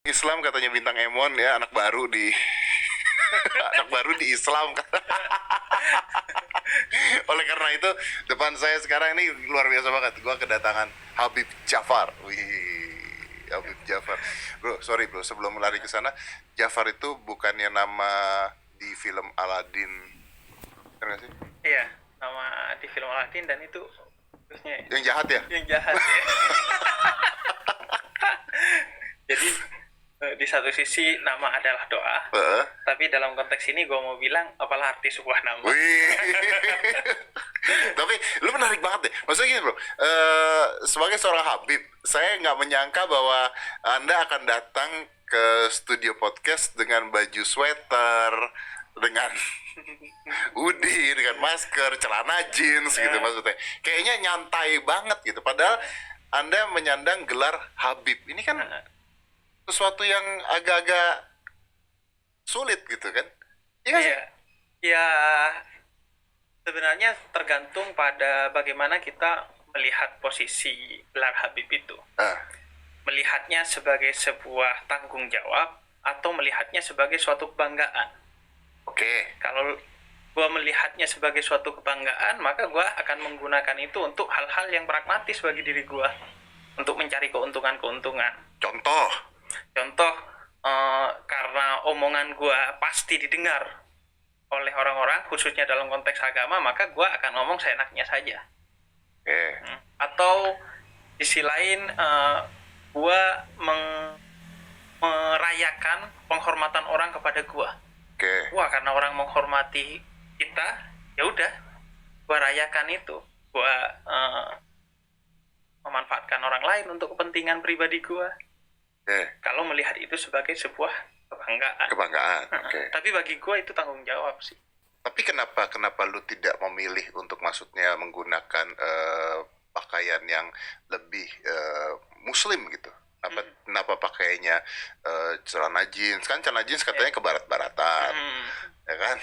Islam katanya bintang Emon ya, anak baru di anak baru di Islam kan. Oleh karena itu, depan saya sekarang ini luar biasa banget. Gua kedatangan Habib Djafar. Wih, Habib Djafar. Bro, sorry bro, sebelum lari ke sana, Djafar itu bukannya nama di film Aladdin, kan nggak sih? Iya, nama di film Aladdin dan itu terusnya Yang jahat ya? yang jahat ya. Jadi di satu sisi nama adalah doa, Heeh. tapi dalam konteks ini gue mau bilang apalah arti sebuah nama. Wih. Tapi lu menarik banget deh. Maksudnya gini bro, sebagai seorang Habib, saya nggak menyangka bahwa Anda akan datang ke studio podcast dengan baju sweater, dengan hoodie, dengan masker, celana jeans gitu maksudnya. Kayaknya nyantai banget gitu. Padahal Anda menyandang gelar Habib. Ini kan sesuatu yang agak-agak sulit gitu kan? Iya nggak sih? Iya, ya sebenarnya tergantung pada bagaimana kita melihat posisi gelar Habib itu. Ah, Melihatnya sebagai sebuah tanggung jawab atau melihatnya sebagai suatu kebanggaan. oke. Kalau gue melihatnya sebagai suatu kebanggaan, maka gue akan menggunakan itu untuk hal-hal yang pragmatis bagi diri gue, untuk mencari keuntungan-keuntungan. Contoh. Contoh, karena omongan gue pasti didengar oleh orang-orang, khususnya dalam konteks agama, maka gue akan ngomong seenaknya saja. Oke. Atau di sisi lain, gue merayakan penghormatan orang kepada gue. Oke. Wah, karena orang menghormati kita, ya udah, gue rayakan itu. Gue memanfaatkan orang lain untuk kepentingan pribadi gue. Oke. Kalau melihat itu sebagai sebuah kebanggaan. Kebanggaan. Oke. Tapi bagi gue itu tanggung jawab sih. Tapi kenapa lu tidak memilih untuk maksudnya menggunakan pakaian yang lebih muslim gitu? Kenapa pakainya celana jeans? Kan celana jeans katanya ke barat-baratan, ya kan?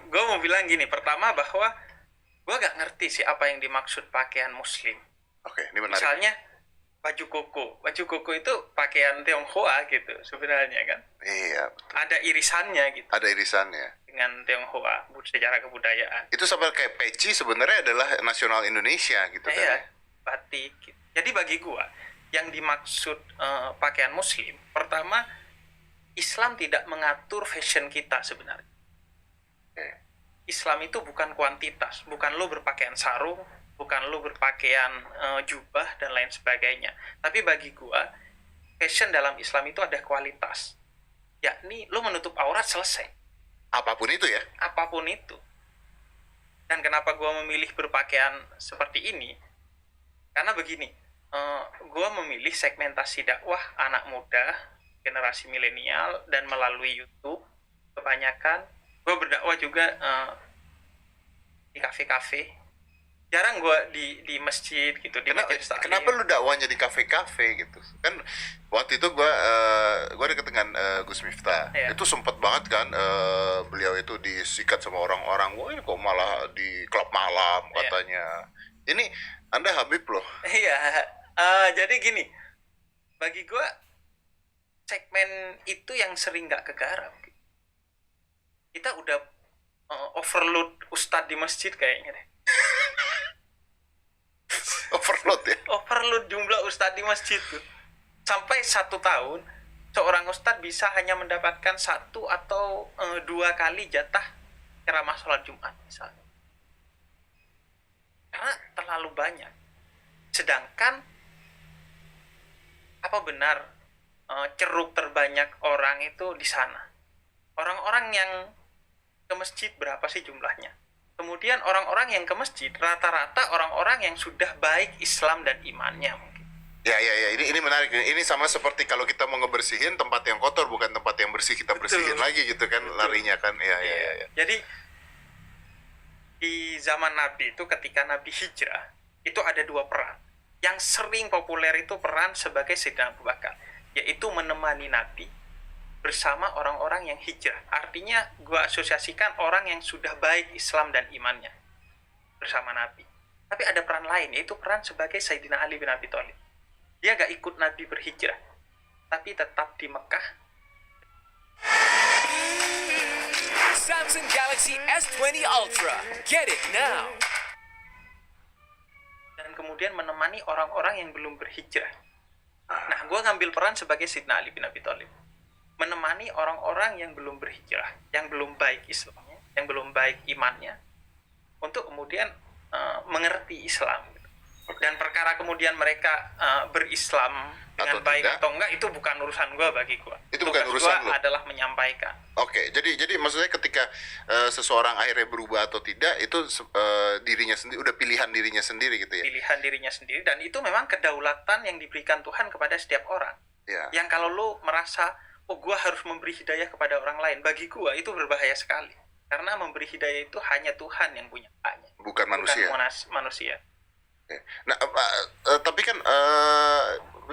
Gue mau bilang gini, pertama bahwa gue gak ngerti sih apa yang dimaksud pakaian muslim. Oke, ini menarik. Misalnya baju koko itu pakaian Tionghoa gitu sebenarnya kan. Iya, betul. Ada irisannya gitu Ada irisannya. dengan Tionghoa secara kebudayaan. Itu sama kayak peci sebenarnya adalah nasional Indonesia gitu kan? Iya, batik gitu. Jadi bagi gue yang dimaksud pakaian muslim, pertama Islam tidak mengatur fashion kita sebenarnya. Oke. Islam itu bukan kuantitas, bukan lo berpakaian sarung, bukan lo berpakaian jubah dan lain sebagainya. Tapi bagi gua, fashion dalam Islam itu ada kualitas. Yakni lo menutup aurat selesai, Apapun itu ya. apapun itu. Dan kenapa gua memilih berpakaian seperti ini? Karena begini, gua memilih segmentasi dakwah anak muda, generasi milenial, dan melalui YouTube kebanyakan. Gue berdakwah juga di kafe-kafe. Jarang gue di masjid gitu, di majelis taklim. Kenapa lu dakwanya di kafe-kafe gitu? Kan waktu itu gua deket dengan Gus Miftah. Iya. Itu sempet banget kan beliau itu disikat sama orang-orang. Wah, ini kok malah di klub malam Iya. katanya. Ini Anda Habib loh. Iya, jadi gini, bagi gue segmen itu yang sering gak kegarap. Kita udah overload ustadz di masjid kayaknya deh. Overload ya. Overload jumlah ustadz di masjid tuh. Sampai 1 tahun seorang ustadz bisa hanya mendapatkan 1 atau 2 kali jatah ceramah sholat Jumat misalnya. Karena terlalu banyak. Sedangkan apa benar ceruk terbanyak orang itu di sana? Orang-orang yang ke masjid berapa sih jumlahnya? Kemudian orang-orang yang ke masjid rata-rata orang-orang yang sudah baik Islam dan imannya mungkin. Ya, ini menarik. Ini sama seperti kalau kita mau ngebersihin tempat yang kotor, bukan tempat yang bersih kita bersihin lagi gitu kan. Betul. Larinya kan. Ya. Jadi di zaman Nabi itu ketika Nabi hijrah itu ada 2 peran. Yang sering populer itu peran sebagai Sayyidina Abu Bakar, yaitu menemani Nabi bersama orang-orang yang hijrah. Artinya gue asosiasikan orang yang sudah baik Islam dan imannya bersama Nabi. Tapi ada peran lain, yaitu peran sebagai Sayyidina Ali bin Abi Thalib. Dia gak ikut Nabi berhijrah, tapi tetap di Mekah. Samsung Galaxy S20 Ultra. Get it now. Dan kemudian menemani orang-orang yang belum berhijrah. Nah, gue ngambil peran sebagai Sayyidina Ali bin Abi Thalib. Menemani orang-orang yang belum berhijrah, yang belum baik Islamnya, yang belum baik imannya, untuk kemudian mengerti Islam. Dan perkara kemudian mereka berislam dengan Atau baik tidak. atau enggak, itu bukan urusan gue bagi gue. Itu bukan Tugas urusan gua lo. adalah menyampaikan. Oke, jadi maksudnya ketika seseorang akhirnya berubah atau tidak, itu dirinya sendiri, udah pilihan dirinya sendiri gitu ya. Pilihan dirinya sendiri, dan itu memang kedaulatan yang diberikan Tuhan kepada setiap orang. Ya. Yang kalau lo merasa, oh gue harus memberi hidayah kepada orang lain, bagi gue itu berbahaya sekali. Karena memberi hidayah itu hanya Tuhan yang punya haknya, Bukan manusia. manusia. Oke. Nah, tapi kan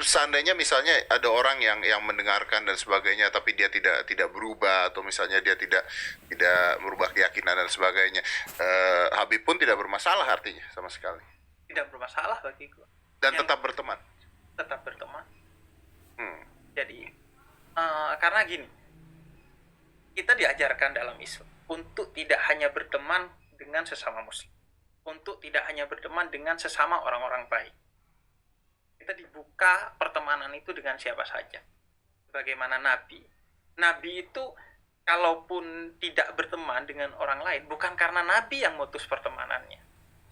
seandainya misalnya ada orang yang mendengarkan dan sebagainya, tapi dia tidak berubah, atau misalnya dia tidak merubah keyakinan dan sebagainya, Habib pun tidak bermasalah artinya sama sekali. Tidak bermasalah bagi gue. Dan Yang tetap berteman. tetap berteman. Hmm. Jadi karena gini, kita diajarkan dalam Islam untuk tidak hanya berteman dengan sesama muslim, untuk tidak hanya berteman dengan sesama orang-orang baik. Kita dibuka pertemanan itu dengan siapa saja. Bagaimana Nabi itu kalaupun tidak berteman dengan orang lain, bukan karena Nabi yang mutus pertemanannya,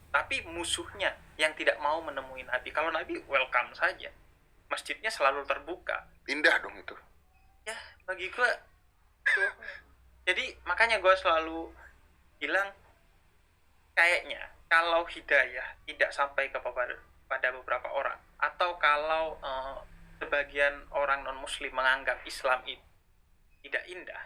tapi musuhnya yang tidak mau menemui Nabi. Kalau Nabi welcome saja, masjidnya selalu terbuka. Indah dong itu. Ya, bagi gue tuh. Jadi makanya gue selalu bilang, kayaknya kalau hidayah tidak sampai pada beberapa orang, atau kalau sebagian orang non muslim menganggap Islam itu tidak indah,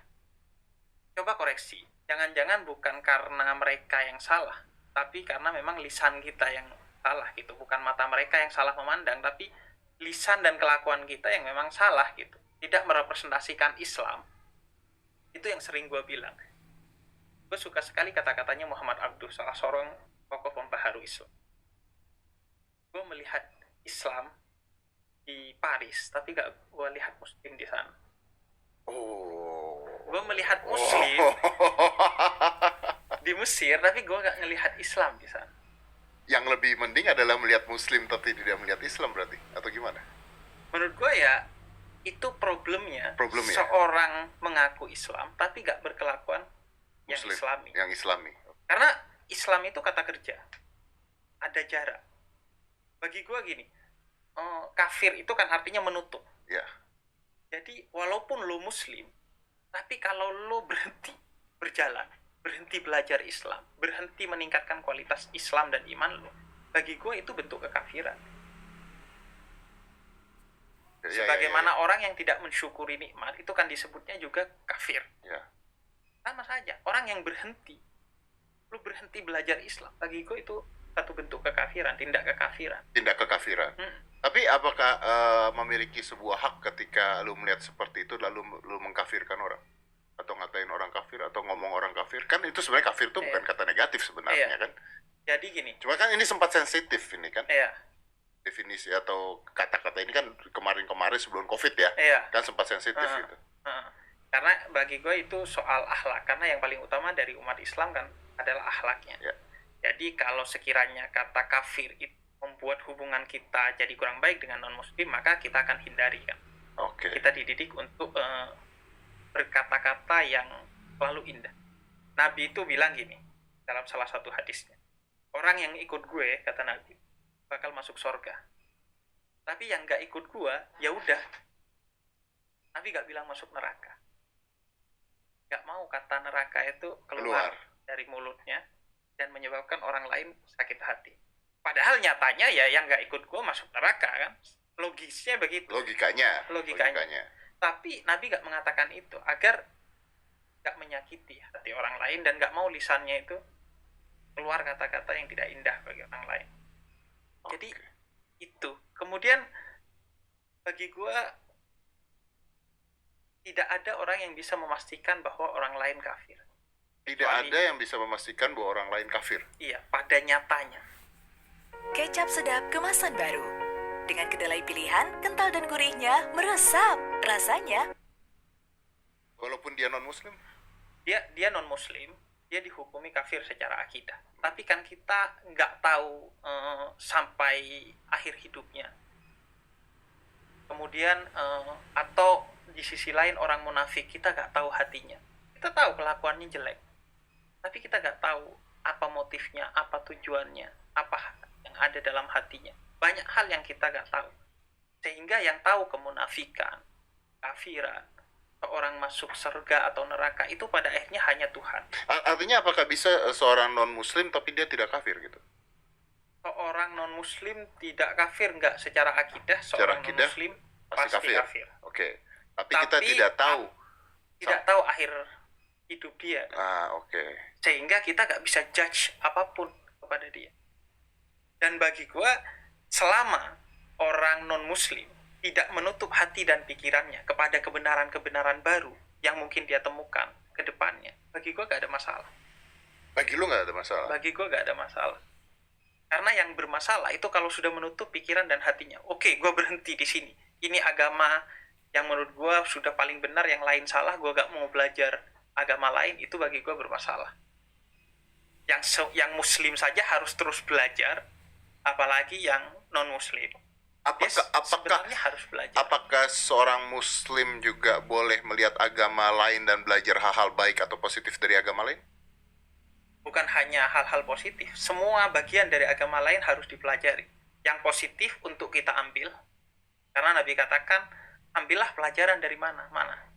coba koreksi. Jangan-jangan bukan karena mereka yang salah, tapi karena memang lisan kita yang salah gitu. Bukan mata mereka yang salah memandang, tapi lisan dan kelakuan kita yang memang salah gitu, tidak merepresentasikan Islam. Itu yang sering gue bilang. Gue suka sekali kata-katanya Muhammad Abduh, salah seorang tokoh pembaharu Islam. Gue melihat Islam di Paris, tapi gak gue lihat muslim di sana. Oh. Gue melihat muslim di Mesir, tapi gue gak ngelihat Islam di sana. Yang lebih mending adalah melihat muslim tapi tidak melihat Islam berarti, atau gimana? Menurut gue ya, itu problemnya. Seorang mengaku Islam tapi gak berkelakuan yang Muslim, Islami. yang Islami. Karena Islam itu kata kerja, ada jarak. Bagi gue gini, kafir itu kan artinya menutup. Ya. Jadi walaupun lo muslim, tapi kalau lo berhenti berjalan, berhenti belajar Islam, berhenti meningkatkan kualitas Islam dan iman lo, bagi gue itu bentuk kekafiran. Sebagaimana orang yang tidak mensyukuri nikmat, itu kan disebutnya juga kafir. Ya. Sama saja, orang yang berhenti, lo berhenti belajar Islam, bagi gue itu satu bentuk kekafiran, tindak kekafiran. Tindak kekafiran. Tapi apakah memiliki sebuah hak ketika lu melihat seperti itu lalu lu mengkafirkan orang? Atau ngatain orang kafir, atau ngomong orang kafir? Kan itu sebenarnya kafir itu bukan kata negatif sebenarnya kan? Jadi gini. Cuma kan ini sempat sensitif ini kan? Iya. Definisi atau kata-kata ini kan kemarin sebelum COVID ya? Iya. Kan sempat sensitif gitu. Karena bagi gue itu soal akhlak. Karena yang paling utama dari umat Islam kan adalah akhlaknya. Ya. Jadi kalau sekiranya kata kafir itu membuat hubungan kita jadi kurang baik dengan non-muslim, maka kita akan hindari kan. Oke. Kita dididik untuk berkata-kata yang selalu indah. Nabi itu bilang gini dalam salah satu hadisnya, orang yang ikut gue, kata Nabi, bakal masuk surga. Tapi yang gak ikut gue, ya udah. Nabi gak bilang masuk neraka. Gak mau kata neraka itu keluar dari mulutnya dan menyebabkan orang lain sakit hati. Padahal nyatanya ya yang gak ikut gue masuk neraka kan. Logisnya begitu. Logikanya. Tapi Nabi gak mengatakan itu agar gak menyakiti hati orang lain dan gak mau lisannya itu keluar kata-kata yang tidak indah bagi orang lain. Jadi itu. Kemudian bagi gue tidak ada orang yang bisa memastikan bahwa orang lain kafir. Tidak ada yang bisa memastikan bahwa orang lain kafir. Iya, pada nyatanya. Kecap sedap kemasan baru. Dengan kedelai pilihan, kental dan gurihnya meresap. Rasanya Walaupun dia non-muslim? Dia non muslim, dia dihukumi kafir secara akidah. Tapi kan kita nggak tahu sampai akhir hidupnya. Kemudian atau di sisi lain orang munafik, kita nggak tahu hatinya. Kita tahu kelakuannya jelek, tapi kita nggak tahu apa motifnya, apa tujuannya, apa yang ada dalam hatinya. Banyak hal yang kita nggak tahu. Sehingga yang tahu kemunafikan, kafiran, seorang masuk surga atau neraka itu pada akhirnya hanya Tuhan. Artinya apakah bisa seorang non-muslim tapi dia tidak kafir gitu? Seorang non-muslim tidak kafir, nggak secara akidah. Secara Seorang akidah, non-muslim pasti pasti kafir. Oke. Tapi kita tidak tahu. Tidak tahu akhir hidup dia. Oke. Sehingga kita nggak bisa judge apapun kepada dia. Dan bagi gua, selama orang non-muslim tidak menutup hati dan pikirannya kepada kebenaran-kebenaran baru yang mungkin dia temukan ke depannya, bagi gua gak ada masalah. Bagi lu nggak ada masalah? Bagi gua gak ada masalah. Karena yang bermasalah itu kalau sudah menutup pikiran dan hatinya. Oke, gua berhenti di sini. Ini agama yang menurut gua sudah paling benar, yang lain salah, gua gak mau belajar agama lain, itu bagi gua bermasalah. Yang muslim saja harus terus belajar, apalagi yang non-muslim. Sebenarnya harus belajar. Apakah seorang muslim juga boleh melihat agama lain dan belajar hal-hal baik atau positif dari agama lain? Bukan hanya hal-hal positif, semua bagian dari agama lain harus dipelajari. Yang positif untuk kita ambil, karena Nabi katakan, ambillah pelajaran dari mana.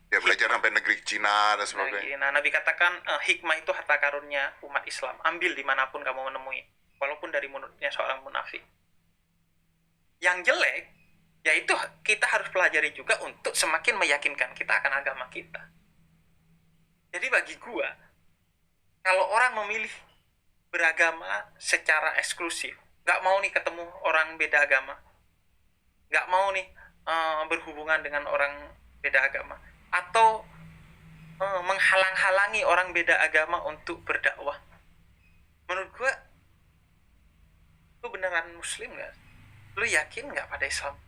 Ya, belajar sampai negeri Cina dan sebagainya. Nah, Nabi katakan, hikmah itu harta karunia umat Islam. Ambil dimanapun kamu menemui, walaupun dari mulutnya seorang munafik. Yang jelek, yaitu kita harus pelajari juga untuk semakin meyakinkan kita akan agama kita. Jadi bagi gua, kalau orang memilih beragama secara eksklusif, nggak mau nih ketemu orang beda agama, nggak mau nih berhubungan dengan orang beda agama, atau menghalang-halangi orang beda agama untuk berdakwah, menurut gua, lu beneran muslim nggak? Lu yakin nggak pada Islam?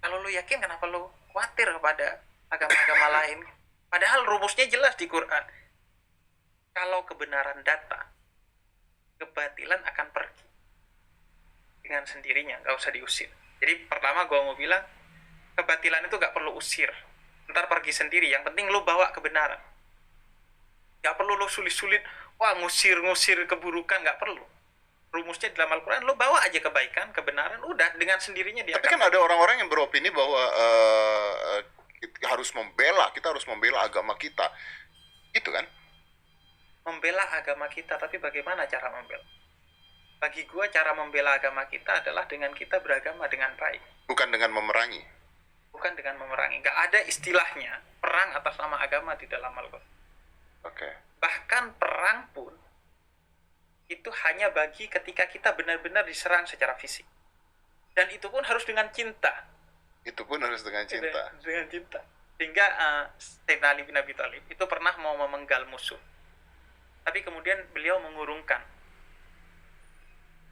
Kalau lu yakin, kenapa lu khawatir kepada agama-agama lain? Padahal rumusnya jelas di Quran. Kalau kebenaran datang, kebatilan akan pergi dengan sendirinya, nggak usah diusir. Jadi pertama gue mau bilang, kebatilan itu nggak perlu usir, ntar pergi sendiri. Yang penting lu bawa kebenaran. Nggak perlu lu sulit-sulit, wah ngusir keburukan, nggak perlu. Rumusnya dalam Al-Quran, lo bawa aja kebaikan, kebenaran, udah dengan sendirinya dia. Tapi kan ada orang-orang yang beropini bahwa kita harus membela agama kita, gitu kan? Membela agama kita, tapi bagaimana cara membela? Bagi gua, cara membela agama kita adalah dengan kita beragama dengan baik. Bukan dengan memerangi. Bukan dengan memerangi. Nggak ada istilahnya perang atas nama agama di dalam Al-Quran. Oke. Bahkan perang pun itu hanya bagi ketika kita benar-benar diserang secara fisik. Dan itu pun harus dengan cinta. Itu pun harus dengan cinta. Dengan cinta. Sehingga Sayyidina Ali bin Abi Thalib itu pernah mau memenggal musuh. Tapi kemudian beliau mengurungkan.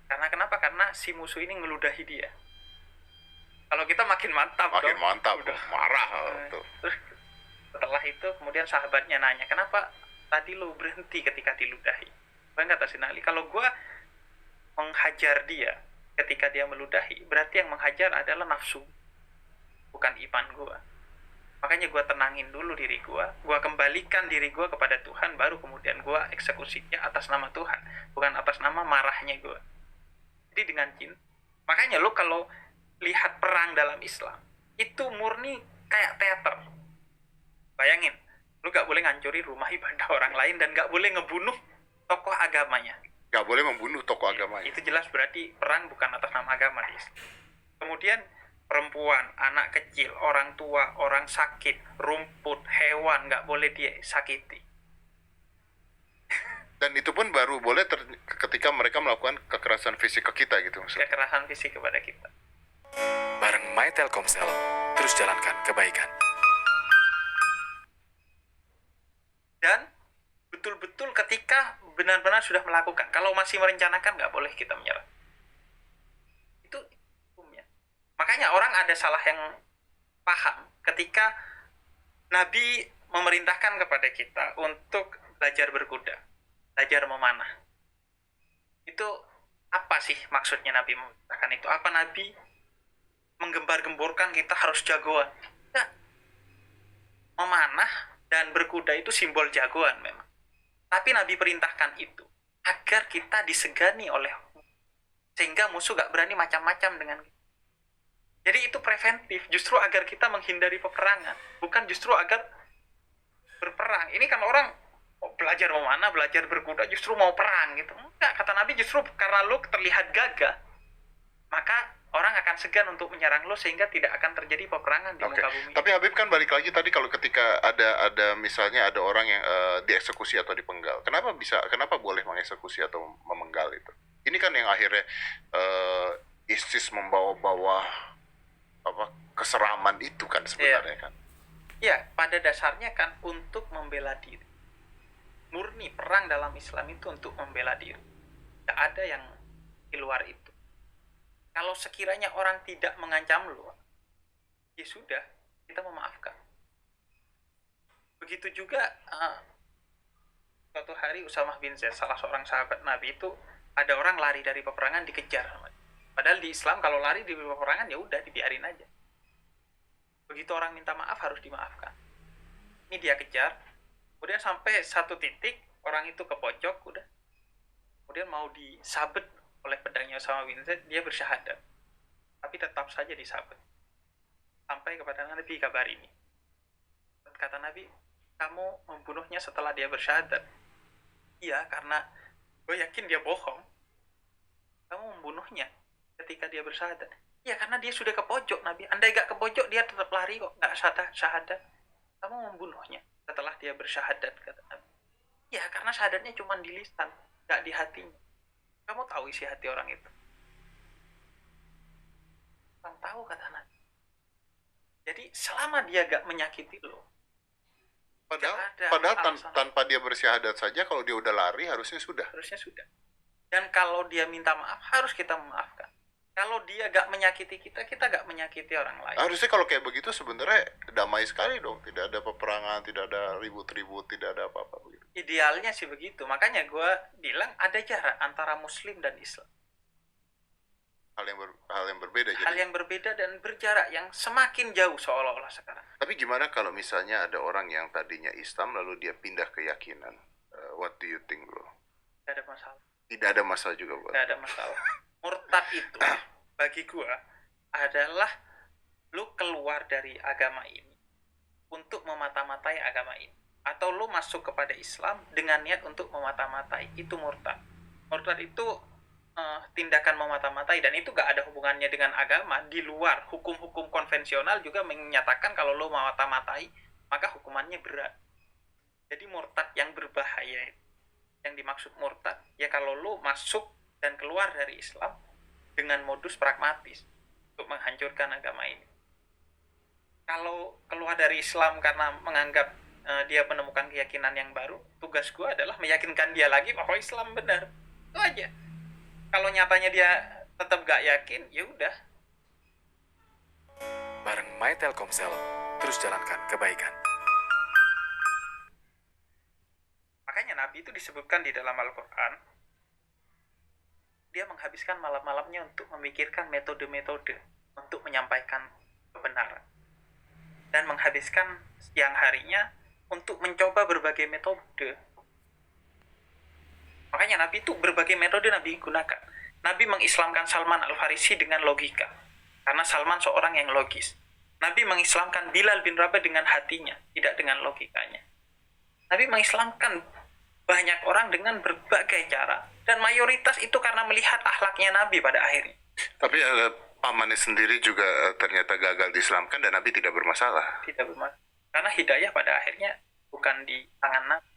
Karena kenapa? Karena si musuh ini ngeludahi dia. Kalau kita makin mantap. Makin mantap, udah marah. Terus setelah itu kemudian sahabatnya nanya, kenapa tadi lu berhenti ketika diludahi? Kata Sayyidina Ali, kalau gue menghajar dia ketika dia meludahi, berarti yang menghajar adalah nafsu, bukan iman gue. Makanya gue tenangin dulu diri gue kembalikan diri gue kepada Tuhan, baru kemudian gue eksekusinya atas nama Tuhan, bukan atas nama marahnya gue. Jadi dengan cinta. Makanya lo kalau lihat perang dalam Islam, itu murni kayak teater. Bayangin, lo gak boleh ngancurin rumah ibadah orang lain, dan gak boleh ngebunuh tokoh agamanya. Gak boleh membunuh tokoh agamanya. Itu jelas berarti perang bukan atas nama agama. Kemudian perempuan, anak kecil, orang tua, orang sakit, rumput, hewan, gak boleh dia sakiti. Dan itu pun baru boleh ketika mereka melakukan kekerasan fisik ke kita gitu maksudnya. Kekerasan fisik kepada kita. Bareng My Telkomsel, terus jalankan kebaikan. Dan betul-betul ketika benar-benar sudah melakukan, kalau masih merencanakan, nggak boleh kita menyerah. Itu hukumnya. Makanya orang ada salah yang paham ketika Nabi memerintahkan kepada kita untuk belajar berkuda, belajar memanah. Itu apa sih maksudnya Nabi memerintahkan itu? Apa Nabi menggembar-gemborkan kita harus jagoan? Enggak. Memanah dan berkuda itu simbol jagoan memang. Tapi Nabi perintahkan itu agar kita disegani oleh musuh, sehingga musuh gak berani macam-macam dengan kita. Jadi itu preventif, justru agar kita menghindari peperangan, bukan justru agar berperang. Ini kan orang belajar memanah, belajar berkuda, justru mau perang gitu. Enggak, kata Nabi justru karena lo terlihat gagah, maka orang akan segan untuk menyerang lo sehingga tidak akan terjadi peperangan di muka bumi. Tapi Habib kan balik lagi tadi kalau ketika ada misalnya ada orang yang dieksekusi atau dipenggal, kenapa boleh mengeksekusi atau memenggal itu? Ini kan yang akhirnya ISIS membawa-bawa keseraman itu kan sebenarnya kan. Ya, pada dasarnya kan untuk membela diri. Murni perang dalam Islam itu untuk membela diri. Tidak ada yang di luar itu. Kalau sekiranya orang tidak mengancam lo, ya sudah, kita memaafkan. Begitu juga suatu hari Usamah bin Zaid, salah seorang sahabat Nabi itu, ada orang lari dari peperangan dikejar. Padahal di Islam kalau lari di peperangan ya udah dibiarin aja. Begitu orang minta maaf harus dimaafkan. Ini dia kejar, kemudian sampai satu titik orang itu ke pojok udah. Kemudian mau disabet oleh pedangnya Usamah bin Zaid, dia bersyahadat. Tapi tetap saja disabet. Sampai kepada Nabi kabar ini. Kata Nabi, kamu membunuhnya setelah dia bersyahadat. Iya, karena gue yakin dia bohong. Kamu membunuhnya ketika dia bersyahadat. Ya karena dia sudah ke pojok Nabi. Andai gak ke pojok dia tetap lari kok, gak syahadat. Kamu membunuhnya setelah dia bersyahadat, kata Nabi. Ya karena syahadatnya cuma di lisan, gak di hatinya. Kamu tahu isi hati orang itu? Orang tahu, kata Nabi. Jadi selama dia gak menyakiti lo, Padahal tanpa dia bersyahadat saja, kalau dia udah lari harusnya sudah. Dan kalau dia minta maaf, harus kita memaafkan. Kalau dia gak menyakiti kita, kita gak menyakiti orang lain. Harusnya kalau kayak begitu sebenarnya damai sekali dong. Tidak ada peperangan, tidak ada ribut-ribut, tidak ada apa-apa begitu. Idealnya sih begitu. Makanya gue bilang ada jarak antara Muslim dan Islam. Hal yang berbeda. Hal yang berbeda dan berjarak yang semakin jauh seolah-olah sekarang. Tapi gimana kalau misalnya ada orang yang tadinya Islam lalu dia pindah keyakinan? What do you think, bro? Tidak ada masalah. Tidak ada masalah juga, bro. Tidak ada masalah. Murtad itu bagi gue adalah lu keluar dari agama ini untuk memata-matai agama ini, atau lu masuk kepada Islam dengan niat untuk memata-matai. Itu murtad. Murtad itu tindakan memata-matai, dan itu gak ada hubungannya dengan agama. Di luar hukum-hukum konvensional juga menyatakan kalau lu memata-matai maka hukumannya berat. Jadi murtad yang berbahaya, yang dimaksud murtad ya kalau lu masuk dan keluar dari Islam dengan modus pragmatis untuk menghancurkan agama ini. Kalau keluar dari Islam karena menganggap dia menemukan keyakinan yang baru, tugas gue adalah meyakinkan dia lagi bahwa Islam benar. Itu aja. Kalau nyatanya dia tetap gak yakin, ya udah. Bareng My Telkomsel, terus jalankan kebaikan. Makanya Nabi itu disebutkan di dalam Al-Quran, dia menghabiskan malam-malamnya untuk memikirkan metode-metode untuk menyampaikan kebenaran. Dan menghabiskan siang harinya untuk mencoba berbagai metode. Makanya Nabi itu berbagai metode Nabi gunakan. Nabi mengislamkan Salman Al-Farisi dengan logika, karena Salman seorang yang logis. Nabi mengislamkan Bilal bin Rabah dengan hatinya, tidak dengan logikanya. Nabi mengislamkan banyak orang dengan berbagai cara, dan mayoritas itu karena melihat akhlaknya Nabi pada akhirnya. Tapi pamannya sendiri juga ternyata gagal diislamkan dan Nabi tidak bermasalah. Tidak bermasalah. Karena hidayah pada akhirnya bukan di tangan Nabi,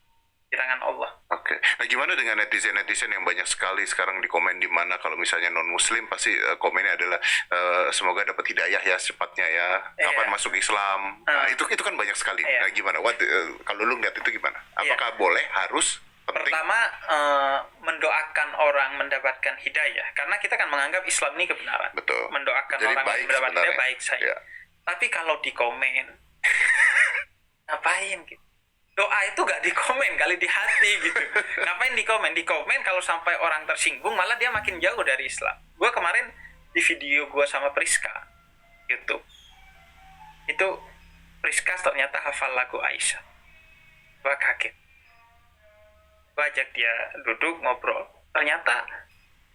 di tangan Allah. Oke. Nah, gimana dengan netizen-netizen yang banyak sekali sekarang di komen, di mana kalau misalnya non-muslim pasti komennya adalah semoga dapat hidayah ya secepatnya ya. Kapan masuk Islam? Nah, itu kan banyak sekali. Nah, gimana? Kalau lu lihat itu gimana? Apakah boleh, harus, penting. Pertama, mendoakan orang mendapatkan hidayah, karena kita kan menganggap Islam ini kebenaran. Betul. Mendoakan Jadi orang baik mendapatkan hidayah sebenarnya. baik saja. Ya. Tapi kalau di komen, ngapain gitu? Doa itu gak di komen kali, di hati gitu. Ngapain di komen? Di komen kalau sampai orang tersinggung malah dia makin jauh dari Islam. Gue kemarin di video gue sama Priska YouTube, itu Priska ternyata hafal lagu Aisyah. Gue kaget. Gue ajak dia duduk ngobrol. Ternyata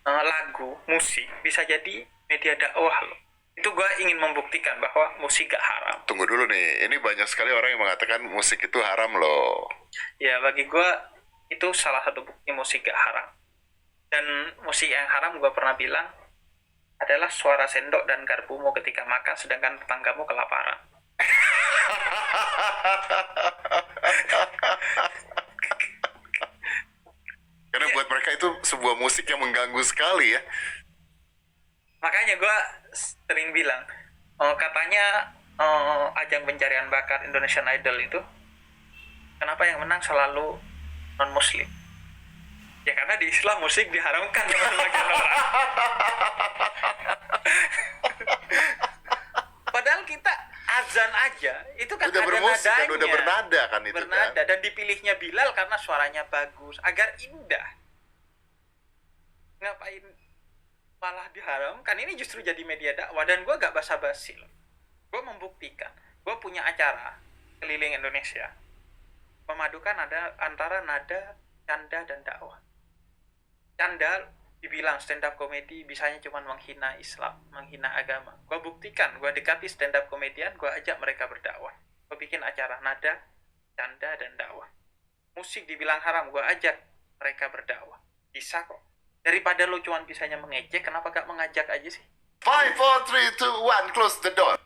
lagu, musik bisa jadi media dakwah loh. Itu gue ingin membuktikan bahwa musik gak haram. Tunggu dulu nih, ini banyak sekali orang yang mengatakan musik itu haram loh. Ya bagi gue itu salah satu bukti musik gak haram. Dan musik yang haram gue pernah bilang adalah suara sendok dan garpumu ketika makan sedangkan tetanggamu kelaparan. Karena buat mereka itu sebuah musik yang mengganggu sekali ya. Makanya gue sering bilang, katanya ajang pencarian bakat Indonesian Idol itu, kenapa yang menang selalu non-muslim? Ya karena di Islam musik diharamkan sama sebagian orang. Padahal kita azan aja, itu kan Udah ada bermusik nadanya. kan, udah bernada kan itu Bernada, kan. dan dipilihnya Bilal karena suaranya bagus, agar indah. Ngapain malah diharamkan? Ini justru jadi media dakwah, dan gue gak basa-basi loh. Gue membuktikan, gue punya acara keliling Indonesia memadukan antara nada, canda, dan dakwah. Canda dibilang stand up comedy bisanya cuma menghina Islam, menghina agama. Gue buktikan, gue dekati stand up komedian, gue ajak mereka berdakwah. Gue bikin acara nada, canda, dan dakwah. Musik dibilang haram, gue ajak mereka berdakwah. Bisa kok. Daripada lo cuma bisanya mengejek, kenapa gak mengajak aja sih? 5, 4, 3, 2, 1, close the door.